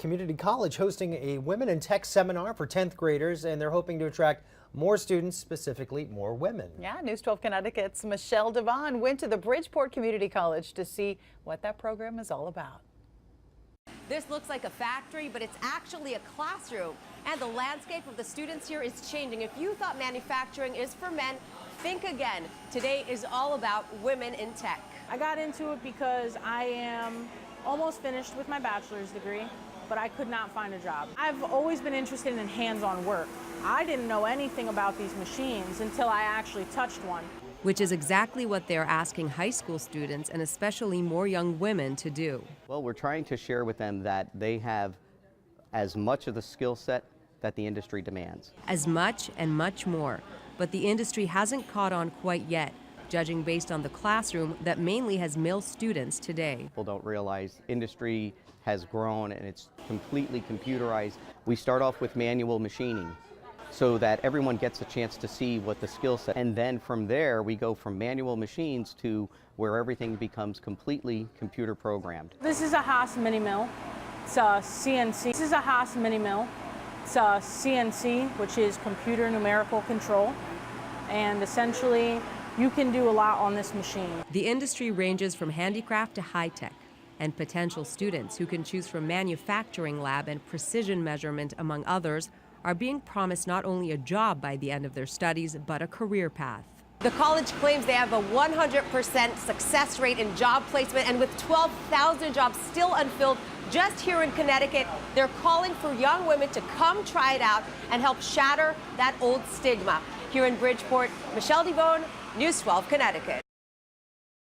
Community College hosting a Women in Tech seminar for 10th graders, and they're hoping to attract more students, specifically more women. Yeah, News 12 Connecticut's Michelle Devon went to the Bridgeport Community College to see what that program is all about. This looks like a factory, but it's actually a classroom. And the landscape of the students here is changing. If you thought manufacturing is for men, think again. Today is all about women in tech. I got into it because I am almost finished with my bachelor's degree, but I could not find a job. I've always been interested in hands-on work. I didn't know anything about these machines until I actually touched one. Which is exactly what they're asking high school students and especially more young women to do. Well, we're trying to share with them that they have as much of the skill set that the industry demands. As much and much more, but the industry hasn't caught on quite yet, judging based on the classroom that mainly has male students today. People don't realize industry has grown and it's completely computerized. We start off with manual machining so that everyone gets a chance to see what the skill set, and then from there we go from manual machines to where everything becomes completely computer programmed. This is a Haas mini mill. It's a CNC. This is a Haas mini mill. It's a CNC, which is computer numerical control, and essentially you can do a lot on this machine. The industry ranges from handicraft to high-tech, and potential students who can choose from manufacturing lab and precision measurement, among others, are being promised not only a job by the end of their studies, but a career path. The college claims they have a 100% success rate in job placement, and with 12,000 jobs still unfilled just here in Connecticut, they're calling for young women to come try it out and help shatter that old stigma. Here in Bridgeport, Michelle Devon, News 12 Connecticut.